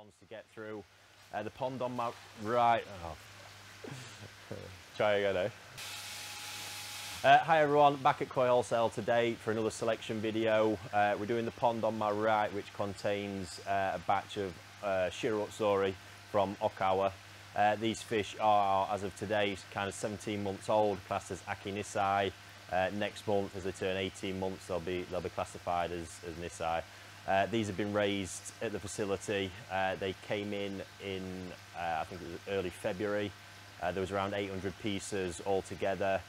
ponds to get through. The pond on my right. Oh. Try again, eh? Hi everyone, back at Koi Wholesale today for another selection video. We're doing the pond on my right, which contains a batch of Shiro Utsuri from Okawa. These fish are, as of today, kind of 17 months old, classed as Aki Nisai. Next month, as they turn 18 months, they'll be classified as Nisai. These have been raised at the facility. They came in I think it was early February. There was around 800 pieces altogether.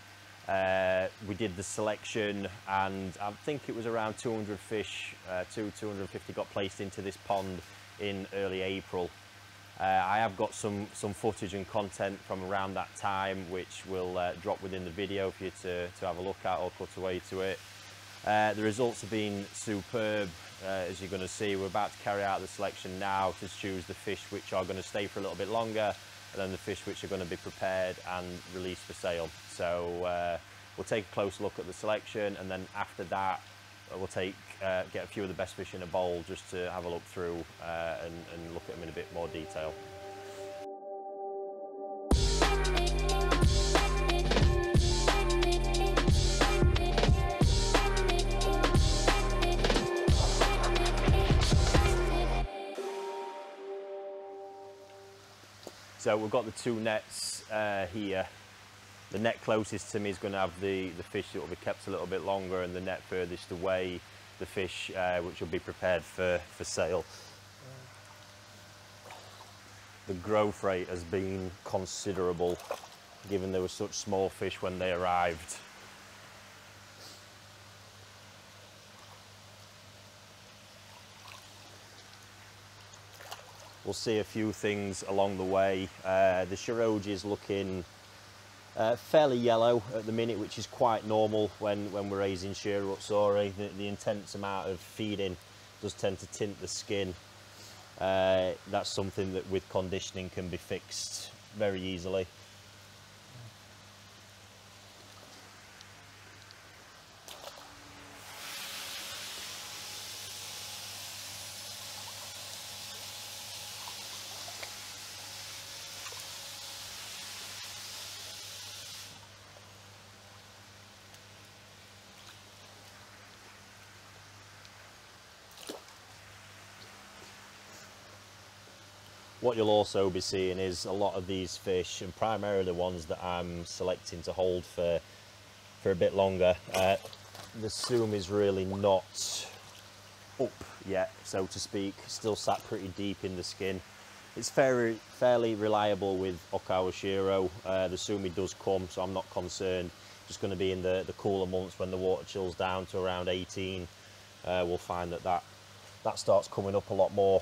We did the selection, and I think it was around 200 fish, 250 got placed into this pond in early April. I have got some footage and content from around that time, which will drop within the video for you to have a look at or cut away to it. The results have been superb, as you're going to see. We're about to carry out the selection now to choose the fish which are going to stay for a little bit longer, and then the fish which are going to be prepared and released for sale. So we'll take a close look at the selection, and then after that we'll get a few of the best fish in a bowl just to have a look through and look at them in a bit more detail. So we've got the two nets here. The net closest to me is going to have the fish that will be kept a little bit longer, and the net furthest away, the fish which will be prepared for sale. The growth rate has been considerable, given there were such small fish when they arrived. We'll see a few things along the way. The Shiroji is looking fairly yellow at the minute, which is quite normal when we're raising Shiro Utsuri. The intense amount of feeding does tend to tint the skin. That's something that with conditioning can be fixed very easily. What you'll also be seeing is a lot of these fish, and primarily the ones that I'm selecting to hold for a bit longer, the sume is really not up yet, so to speak, still sat pretty deep in the skin. It's fairly reliable with Okawa Shiro. The sume does come, so I'm not concerned. Just going to be in the cooler months when the water chills down to around 18. We'll find that starts coming up a lot more.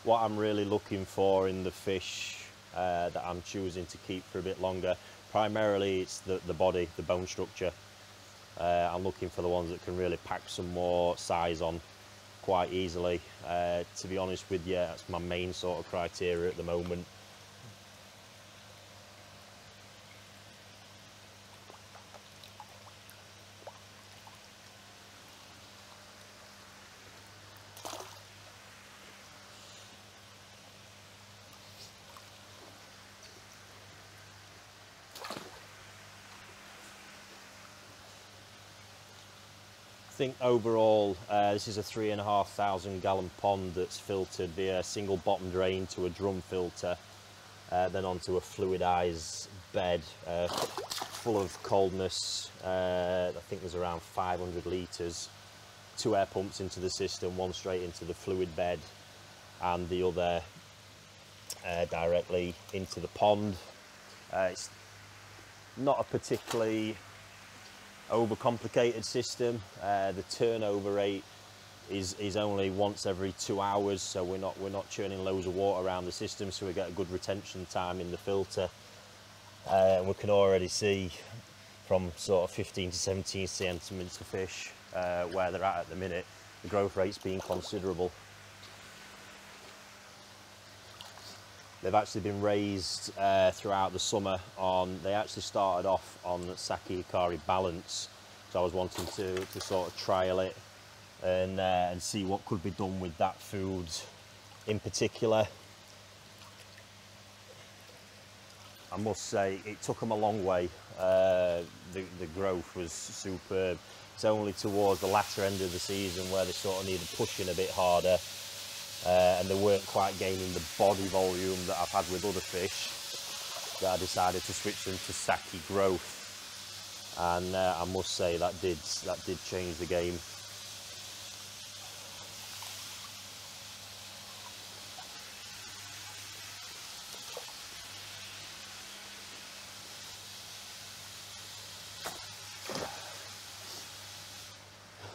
What I'm really looking for in the fish that I'm choosing to keep for a bit longer, primarily it's the body, the bone structure. I'm looking for the ones that can really pack some more size on quite easily. To be honest with you, that's my main sort of criteria at the moment. I think overall this is a 3,500 gallon pond that's filtered via a single bottom drain to a drum filter, then onto a fluidized bed full of coldness. I think there's around 500 litres. 2 air pumps into the system, one straight into the fluid bed and the other directly into the pond. It's not a particularly overcomplicated system. The turnover rate is only once every 2 hours, so we're not churning loads of water around the system, so we get a good retention time in the filter. And we can already see from sort of 15 to 17 centimetres of fish where they're at the minute. The growth rate's been considerable. They've actually been raised throughout the summer they actually started off on Saki Hikari balance, so I was wanting to sort of trial it and see what could be done with that food in particular. I must say it took them a long way. The growth was superb. It's only towards the latter end of the season where they sort of needed pushing a bit harder, and they weren't quite gaining the body volume that I've had with other fish, that I decided to switch them to Saki growth, and I must say that did change the game.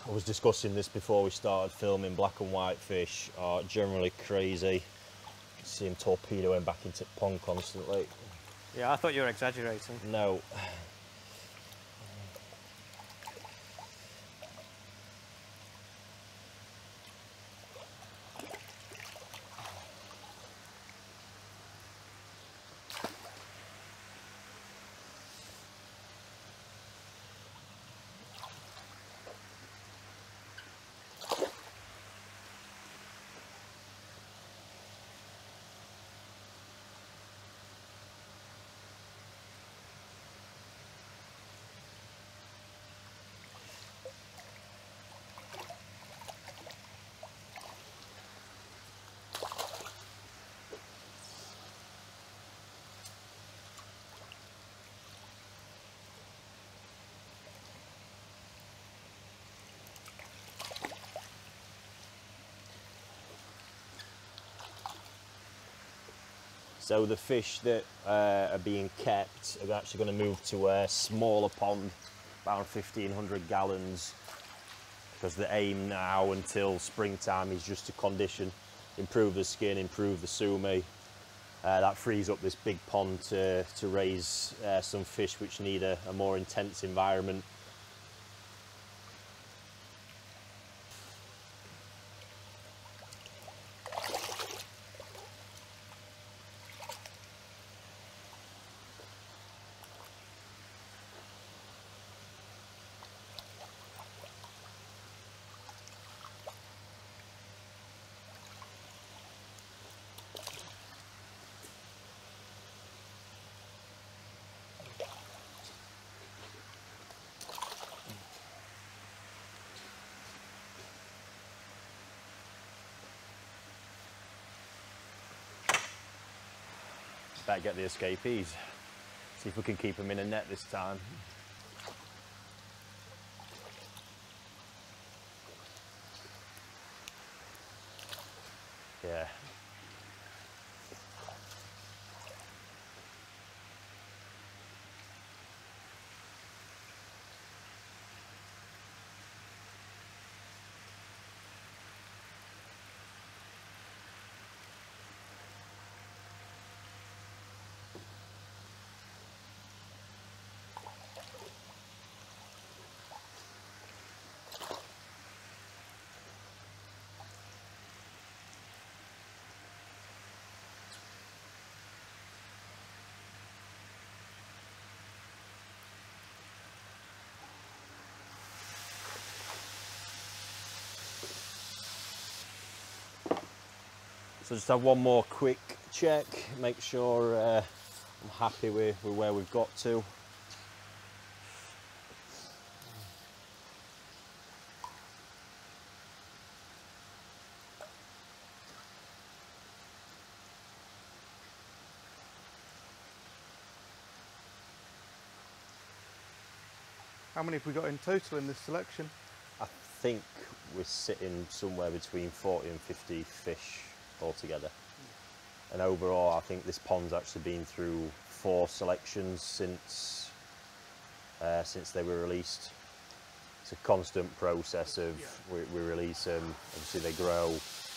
I was discussing this before we started filming. Black and white fish are generally crazy. See them torpedoing back into the pond constantly. Yeah, I thought you were exaggerating. No. So the fish that are being kept are actually going to move to a smaller pond, about 1,500 gallons, because the aim now until springtime is just to condition, improve the skin, improve the sumi. That frees up this big pond to raise some fish which need a more intense environment. Better get the escapees. See if we can keep them in a net this time. Yeah. So just have one more quick check, make sure I'm happy with where we've got to. How many have we got in total in this selection? I think we're sitting somewhere between 40 and 50 fish altogether. And overall, I think this pond's actually been through 4 selections since they were released. It's a constant process of we release them, obviously they grow,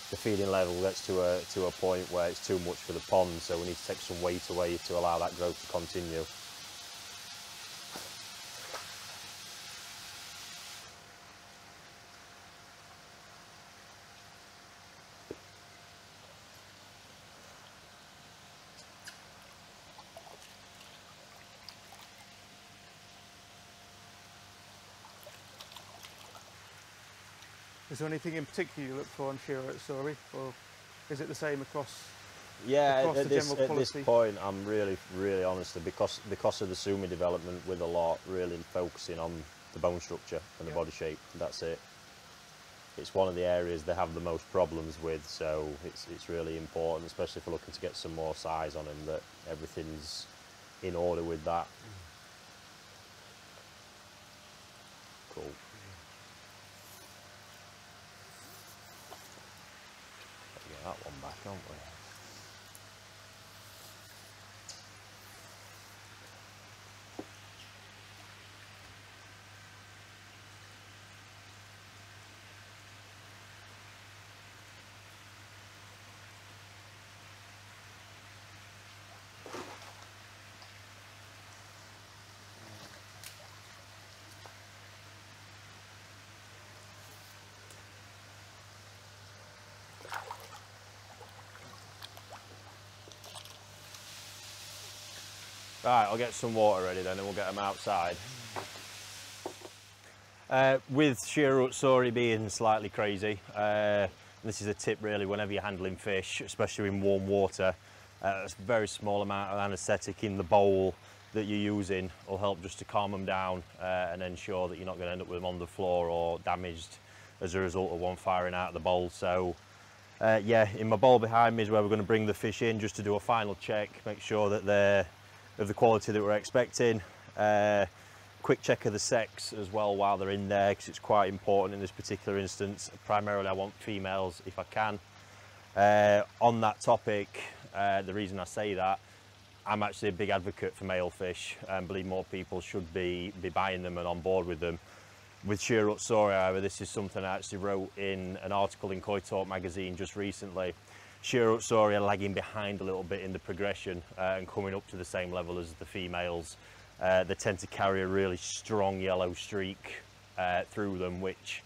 the feeding level gets to a point where it's too much for the pond, so we need to take some weight away to allow that growth to continue. Is there anything in particular you look for on Shiro Utsuri, or is it the same across? Yeah, across at the this general point, I'm really honestly, because of the sumi development with a lot, really focusing on the bone structure and the body shape. That's it. It's one of the areas they have the most problems with, so it's really important, especially if we're looking to get some more size on him, that everything's in order with that. Cool. Get that one back, aren't we? Right, I'll get some water ready then and we'll get them outside. With Shiro Utsuri being slightly crazy, this is a tip really whenever you're handling fish, especially in warm water, a very small amount of anaesthetic in the bowl that you're using will help just to calm them down and ensure that you're not going to end up with them on the floor or damaged as a result of one firing out of the bowl. So yeah, in my bowl behind me is where we're going to bring the fish in just to do a final check, make sure that they're of the quality that we're expecting. Quick check of the sex as well while they're in there, because it's quite important in this particular instance. Primarily I want females if I can. On that topic, the reason I say that, I'm actually a big advocate for male fish and believe more people should be buying them and on board with them. With Shiro Utsuri, however, this is something I actually wrote in an article in Koi Talk magazine just recently. Shiro Utsuri are lagging behind a little bit in the progression and coming up to the same level as the females. They tend to carry a really strong yellow streak through them, which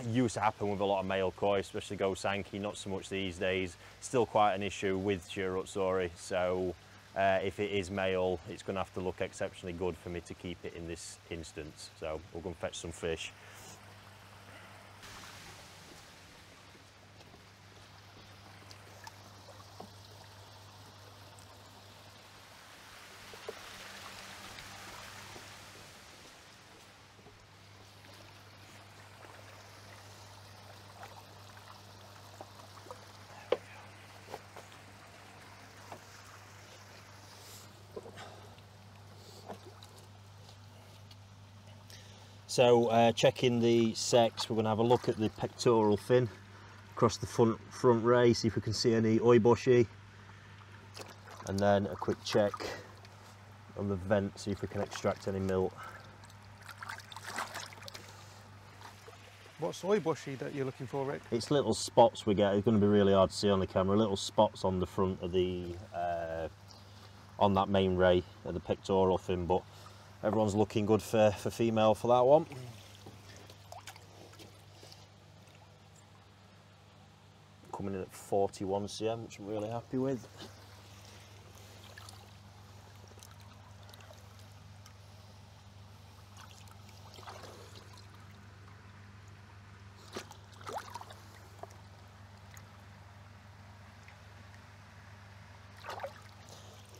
used to happen with a lot of male koi, especially Gosanki, not so much these days. Still quite an issue with Shiro Utsuri, so if it is male, it's going to have to look exceptionally good for me to keep it in this instance. So we'll go and fetch some fish. So checking the sex, we're going to have a look at the pectoral fin across the front ray, see if we can see any oiboshi, and then a quick check on the vent, see if we can extract any milk. What's oiboshi that you're looking for, Rick? It's little spots we get. It's going to be really hard to see on the camera. Little spots on the front of the on that main ray of the pectoral fin, but everyone's looking good for female for that one. Coming in at 41 cm, which I'm really happy with.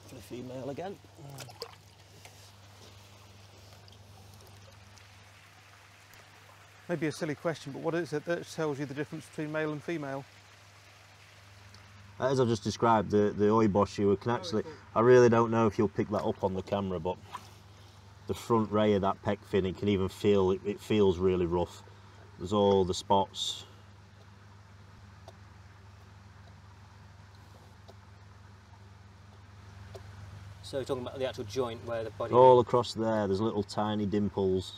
For the female again. Maybe a silly question, but what is it that tells you the difference between male and female? As I've just described, the oiboshi, we can actually, I really don't know if you'll pick that up on the camera, but the front ray of that pec fin, it can even feel, it feels really rough. There's all the spots. So you're talking about the actual joint where the body... All across there, there's little tiny dimples.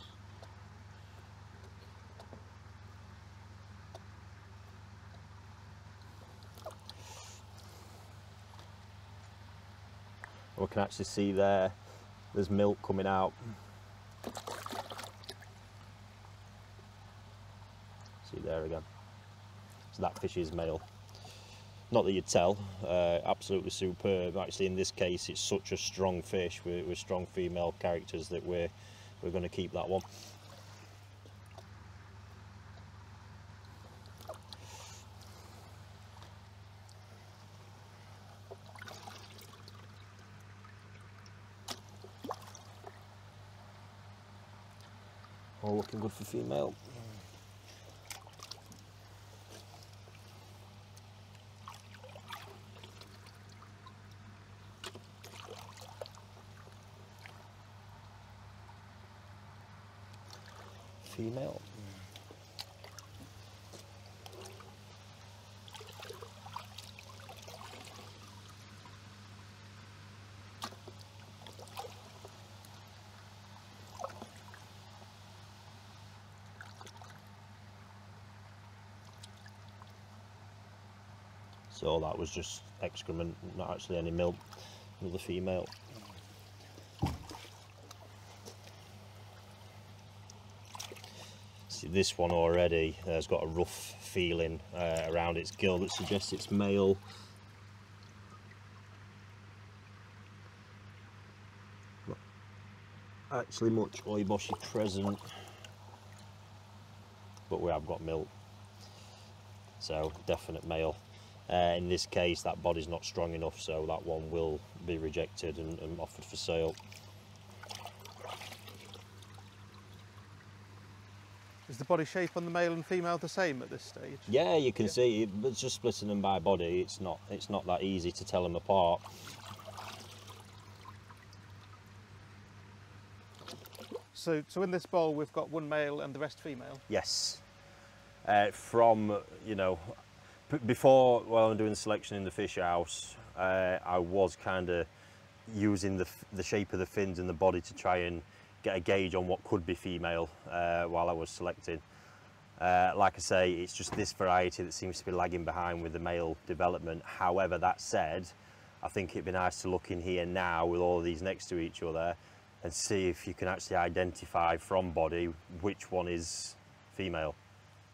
We can actually see there's milk coming out. See there again. So that fish is male. Not that you'd tell, absolutely superb. Actually, in this case, it's such a strong fish with strong female characters that we're going to keep that one. All looking good for female. Female. So that was just excrement, not actually any milk. Another female. See, this one already has got a rough feeling around its gill that suggests it's male. Not actually much oiboshi present, but we have got milk, so definite male. In this case, that body's not strong enough, so that one will be rejected and offered for sale. Is the body shape on the male and female the same at this stage? Yeah, you can see it's just splitting them by body. It's not that easy to tell them apart. So in this bowl we've got one male and the rest female? Yes. From, you know, before, while I'm doing the selection in the fish house, I was kind of using the shape of the fins and the body to try and get a gauge on what could be female while I was selecting. Like I say, it's just this variety that seems to be lagging behind with the male development. However, that said, I think it'd be nice to look in here now with all of these next to each other and see if you can actually identify from body which one is female.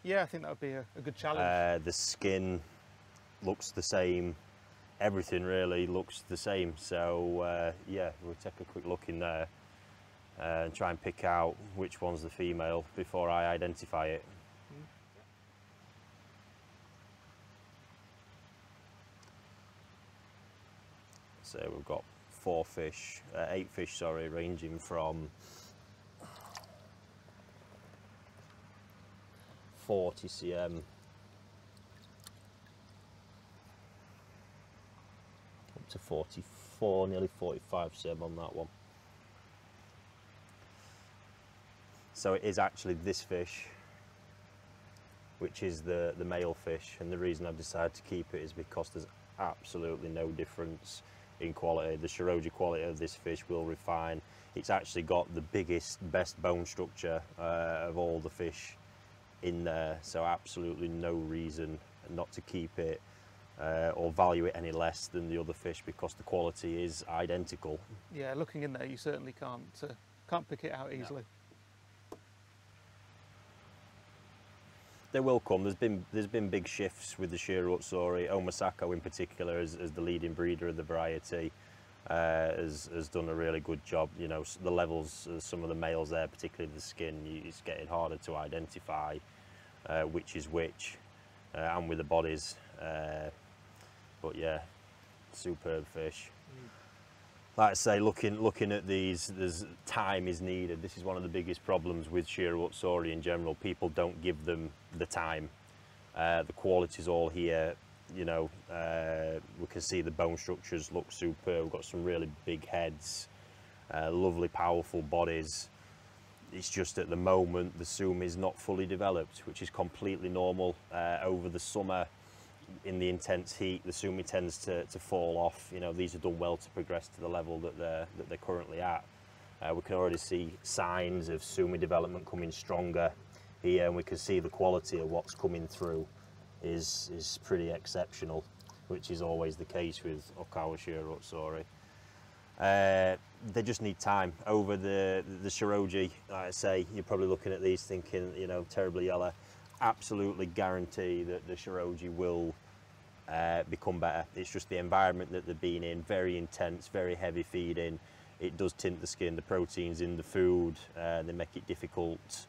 Yeah, I think that would be a good challenge. The skin looks the same, everything really looks the same, so yeah, we'll take a quick look in there and try and pick out which one's the female before I identify it. So we've got 8 fish, sorry, ranging from 40 cm up to 44, nearly 45 cm on that one. So it is actually this fish which is the male fish, and the reason I've decided to keep it is because there's absolutely no difference in quality. The Shiroji quality of this fish will refine. It's actually got the biggest, best bone structure of all the fish in there, so absolutely no reason not to keep it or value it any less than the other fish, because the quality is identical. Yeah, looking in there, you certainly can't pick it out easily. No. They will come. There's been big shifts with the Shiro Utsuri. Omasako in particular, as the leading breeder of the variety, has done a really good job. You know, the levels of some of the males there, particularly the skin, it's getting harder to identify which is which, and with the bodies. But yeah, superb fish. Like I say, looking at these, there's time is needed. This is one of the biggest problems with Shiro Utsuri in general. People don't give them the time. The quality's all here. You know, we can see the bone structures look superb. We've got some really big heads, lovely, powerful bodies. It's just at the moment the sumi is not fully developed, which is completely normal. Over the summer, in the intense heat, the sumi tends to fall off. You know, these are done well to progress to the level that they're currently at. We can already see signs of sumi development coming stronger here, and we can see the quality of what's coming through is pretty exceptional, which is always the case with Okawa Shiro Utsuri. They just need time. Over the Shiroji, like I say, you're probably looking at these thinking, you know, terribly yellow. Absolutely guarantee that the Shiroji will become better. It's just the environment that they've been in, very intense, very heavy feeding. It does tint the skin, the proteins in the food, they make it difficult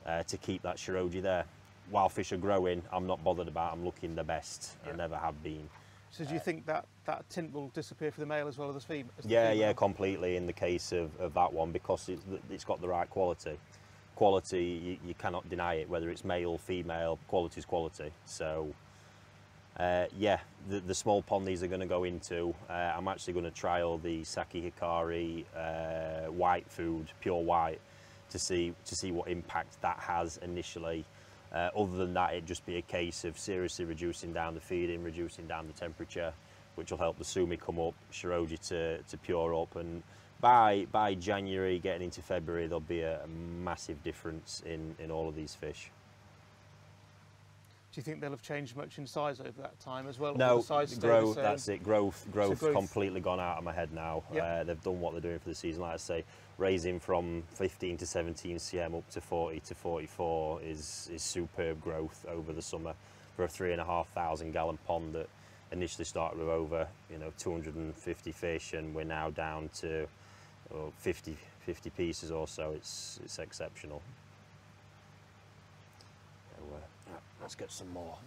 to keep that Shiroji there. While fish are growing, I'm not bothered about them looking the best. I never have been. So do you think that tint will disappear for the male as well as the female? Yeah, completely in the case of that one, because it's got the right quality. Quality, you cannot deny it, whether it's male, female, quality is quality. So yeah, the small pond these are going to go into, I'm actually going to trial the Saki Hikari white food, pure white, to see what impact that has initially. Other than that, it'd just be a case of seriously reducing down the feeding, reducing down the temperature, which will help the sumi come up, Shiroji to pure up, and by January, getting into February, there'll be a massive difference in all of these fish. Do you think they'll have changed much in size over that time as well? No, the size growth, that's it. Growth growth completely gone out of my head now. Yep. They've done what they're doing for the season. Like I say, raising from 15 to 17 cm up to 40 to 44 is superb growth over the summer for a 3,500 gallon pond that initially started with over 250 fish, and we're now down to 50 pieces or so. It's exceptional. So, let's get some more.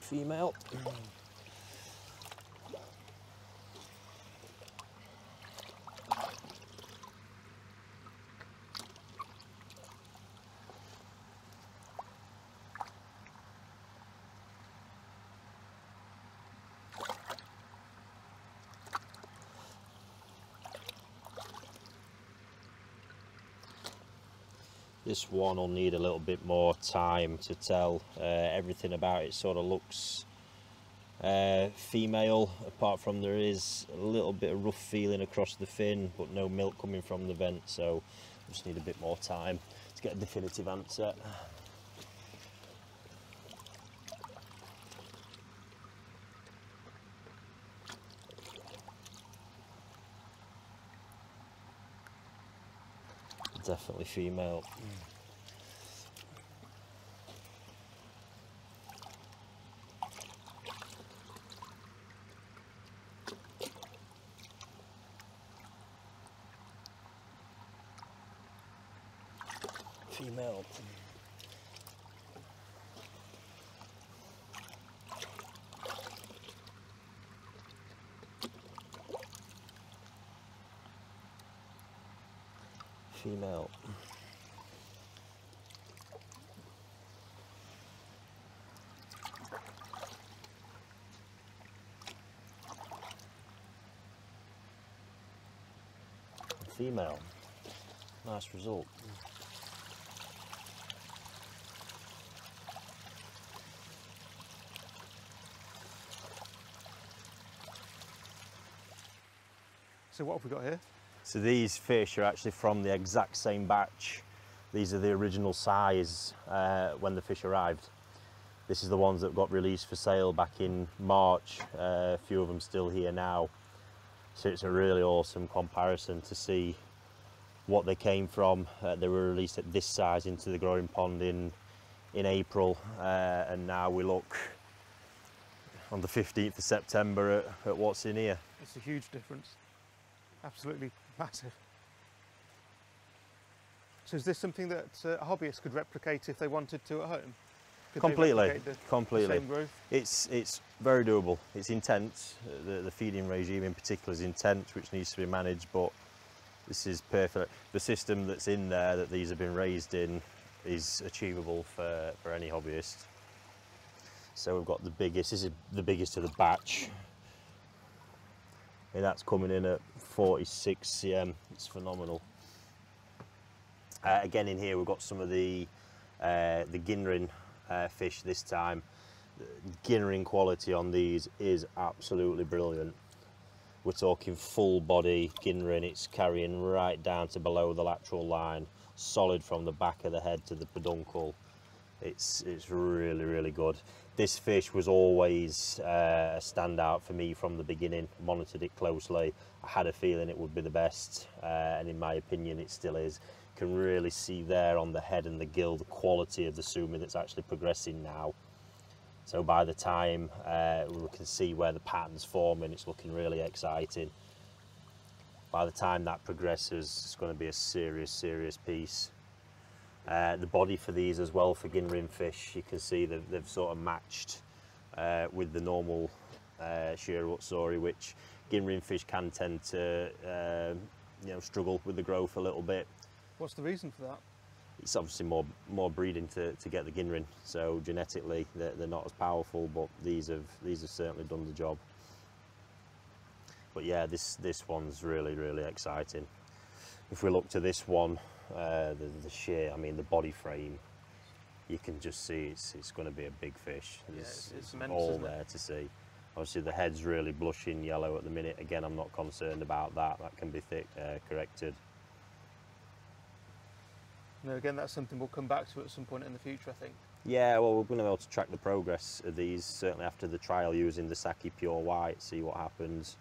Female. This one will need a little bit more time to tell. Everything about it sort of looks female, apart from there is a little bit of rough feeling across the fin, but no milk coming from the vent, so I just need a bit more time to get a definitive answer. Definitely female. Female. Female. Female. Nice result. So what have we got here? So these fish are actually from the exact same batch. These are the original size when the fish arrived. This is the ones that got released for sale back in March. A few of them still here now. So it's a really awesome comparison to see what they came from. They were released at this size into the growing pond in in April, and now we look on the 15th of September at what's in here. It's a huge difference. Absolutely massive. So is this something that a hobbyist could replicate if they wanted to at home? Could Completely, the completely. same growth? It's very doable. It's intense. The feeding regime in particular is intense, which needs to be managed, but this is perfect. The system that's in there that these have been raised in is achievable for any hobbyist. So we've got the biggest, this is the biggest of the batch. And that's coming in at 46 cm, it's phenomenal. Again in here we've got some of the Ginrin fish this time. The Ginrin quality on these is absolutely brilliant. We're talking full body Ginrin, it's carrying right down to below the lateral line, solid from the back of the head to the peduncle. It's really, really good. This fish was always a standout for me from the beginning. Monitored it closely. I had a feeling it would be the best, and in my opinion it still is. Can really see there on the head and the gill the quality of the sumi that's actually progressing now. So by the time we can see where the pattern's forming, it's looking really exciting. By the time that progresses, it's going to be a serious, serious piece. The body for these as well, for Ginrin fish, you can see that they've sort of matched with the normal Shiro Utsuri, which Ginrin fish can tend to you know, struggle with the growth a little bit. What's the reason for that? It's obviously more breeding to get the Ginrin, so genetically they're not as powerful, but these have certainly done the job. But yeah, this one's really, really exciting. If we look to this one, the sheer, I mean the body frame, you can just see it's going to be a big fish. It's immense, all isn't it? there to see. Obviously the head's really blushing yellow at the minute. Again, I'm not concerned about that. That can be corrected. No, again, that's something we'll come back to at some point in the future, I think. Yeah, well, we're going to be able to track the progress of these, certainly after the trial using the Saki Pure White, see what happens.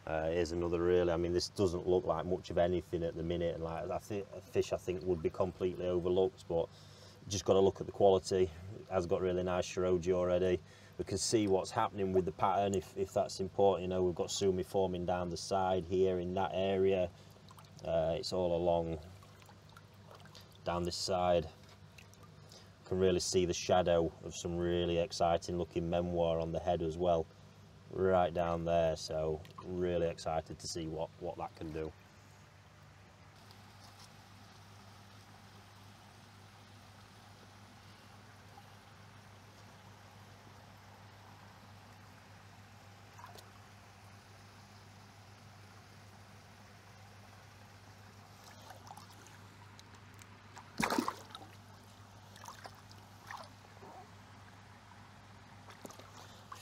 Here's another really, I mean, this doesn't look like much of anything at the minute, and like a fish I think would be completely overlooked, but just got to look at the quality. It has got really nice shiroji already. We can see what's happening with the pattern, if that's important. You know, we've got sumi forming down the side here in that area. It's all along down this side. Can really see the shadow of some really exciting looking memoir on the head as well, right down there. So really excited to see what that can do.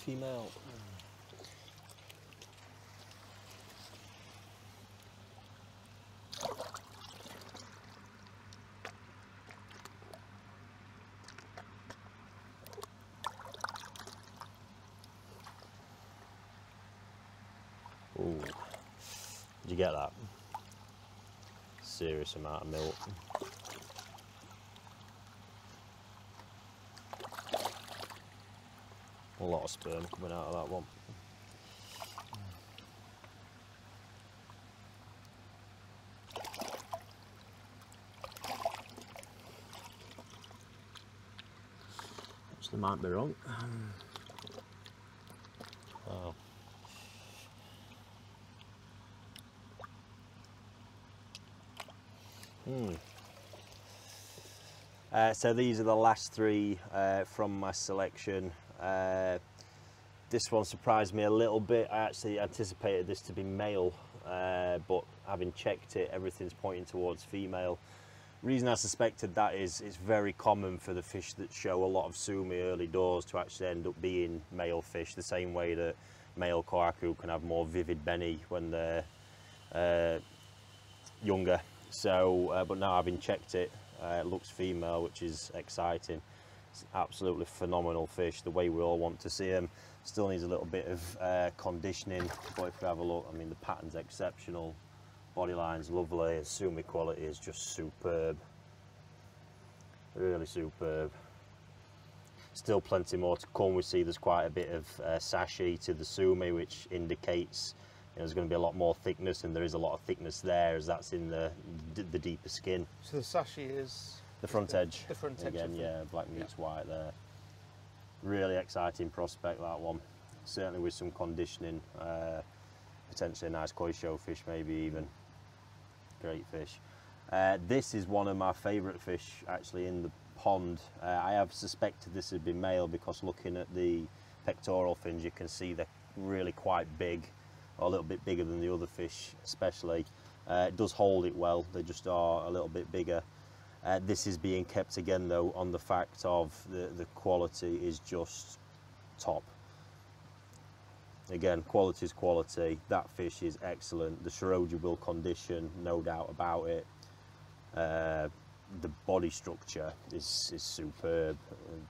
Female. Ooh, did you get that? Serious amount of milk. A lot of sperm coming out of that one. Actually, might be wrong. Oh. So these are the last three from my selection. This one surprised me a little bit. I actually anticipated this to be male, but having checked it, everything's pointing towards female. Reason I suspected that is it's very common for the fish that show a lot of sumi early doors to actually end up being male fish, the same way that male kohaku can have more vivid beni when they're younger. So, but now having checked it, it looks female, which is exciting. It's an absolutely phenomenal fish, the way we all want to see them. Still needs a little bit of conditioning, but if we have a look, I mean, the pattern's exceptional, body line's lovely, and sumi quality is just superb. really superb. Still plenty more to come. We see there's quite a bit of sashi to the sumi, which indicates there's going to be a lot more thickness, and there is a lot of thickness there as that's in the deeper skin. So the sashi is the front edge. The front edge. Again, yeah, black meets white there. Really exciting prospect, that one. Certainly with some conditioning, potentially a nice koi showfish, maybe even. Great fish. This is one of my favourite fish actually in the pond. I have suspected this had been male because looking at the pectoral fins you can see they're really quite big, or a little bit bigger than the other fish especially. It does hold it well, they just are a little bit bigger. This is being kept again though on the fact of the quality is just top. Again, quality is quality. That fish is excellent. The shiroji will condition, no doubt about it. The body structure is superb.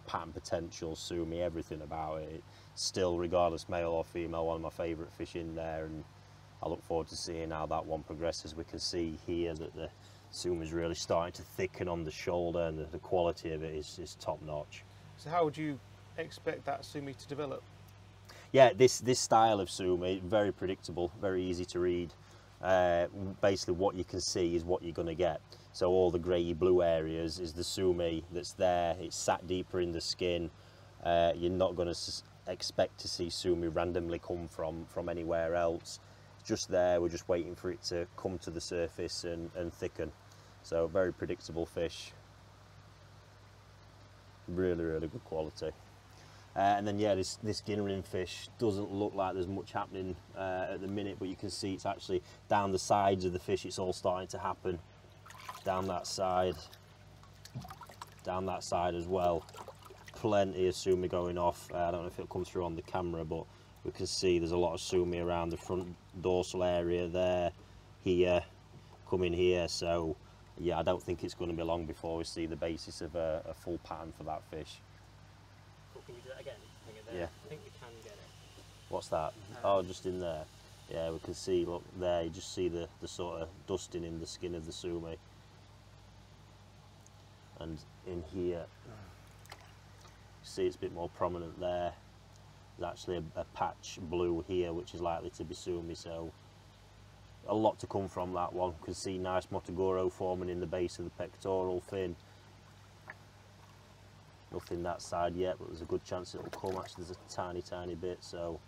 Pattern potential, sumi, everything about it. Still, regardless male or female, one of my favourite fish in there, and I look forward to seeing how that one progresses. We can see here that the sumi is really starting to thicken on the shoulder, and the quality of it is top notch. So how would you expect that sumi to develop? Yeah, this style of sumi, very predictable, very easy to read. Basically what you can see is what you're going to get. So all the grey blue areas is the sumi that's there. It's sat deeper in the skin. You're not going to expect to see sumi randomly come from anywhere else. It's just there, we're just waiting for it to come to the surface and thicken. So very predictable fish. Really, really good quality. And then yeah, this ginrin fish doesn't look like there's much happening at the minute, but you can see it's actually down the sides of the fish, it's all starting to happen. Down that side as well. Plenty of sumi going off. I don't know if it'll come through on the camera, but we can see there's a lot of sumi around the front dorsal area there, here, coming here. So yeah, I don't think it's going to be long before we see the basis of a full pattern for that fish. Can you do that again? Bring it there. Yeah. I think we can get it. What's that? Oh, just in there. Yeah, we can see, look there, you just see the sort of dusting in the skin of the sumi. And in here, see it's a bit more prominent there. There's actually a patch blue here, which is likely to be sumi, so a lot to come from that one. You can see nice motogoro forming in the base of the pectoral fin. Nothing that side yet, but there's a good chance it'll come. Actually, there's a tiny bit, so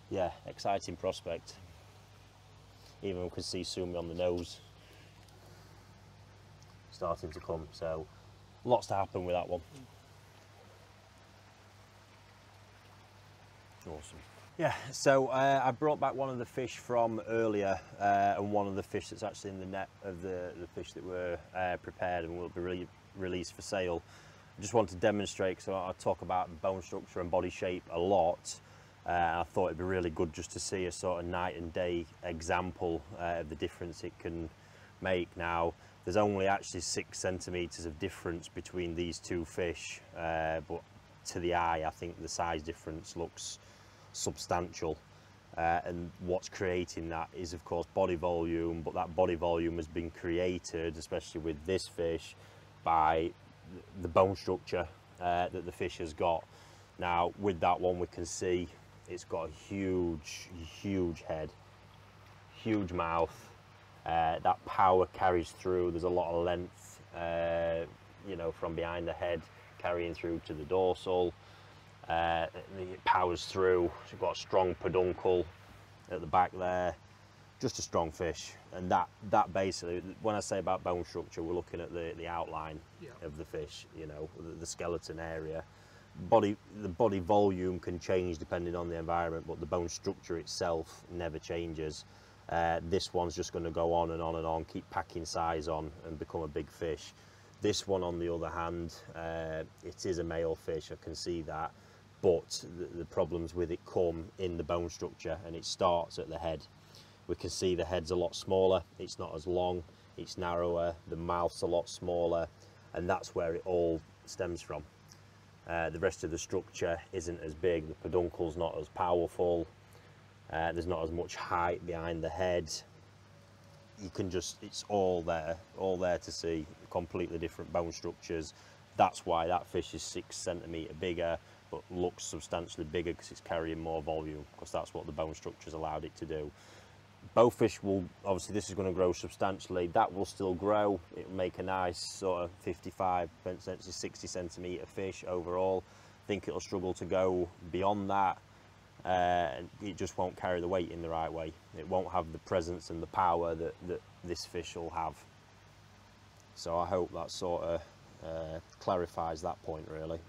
yeah, exciting prospect. Even we can see sumi on the nose starting to come, so lots to happen with that one. Awesome. Yeah, so I brought back one of the fish from earlier, and one of the fish that's actually in the net of the fish that were prepared and will be released for sale. I just want to demonstrate, so I talk about bone structure and body shape a lot. I thought it'd be really good just to see a sort of night and day example of the difference it can make. Now, there's only actually 6 centimetres of difference between these two fish, but to the eye, I think the size difference looks substantial. And what's creating that is, of course, body volume, but that body volume has been created, especially with this fish, by the bone structure that the fish has got. Now with that one we can see it's got a huge head, huge mouth, that power carries through. There's a lot of length you know, from behind the head carrying through to the dorsal. It powers through. It's got a strong peduncle at the back there. Just a strong fish, and that basically, when I say about bone structure, we're looking at the outline of the fish, you know, the skeleton area. The body volume can change depending on the environment, but the bone structure itself never changes. This one's just going to go on and on and on, keep packing size on and become a big fish. This one, on the other hand, it is a male fish, I can see that, but the problems with it come in the bone structure, and it starts at the head. We can see the head's a lot smaller, it's not as long, it's narrower, the mouth's a lot smaller, and that's where it all stems from. The rest of the structure isn't as big, the peduncle's not as powerful, there's not as much height behind the head. You can just, it's all there to see, completely different bone structures, That's why that fish is 6 centimetre bigger, but looks substantially bigger because it's carrying more volume, because that's what the bone structure's allowed it to do. Both fish will, obviously this is going to grow substantially, that will still grow, it'll make a nice sort of 55, potentially 60 centimetre fish overall. I think it'll struggle to go beyond that. It just won't carry the weight in the right way. It won't have the presence and the power that this fish will have. So I hope that sort of clarifies that point really.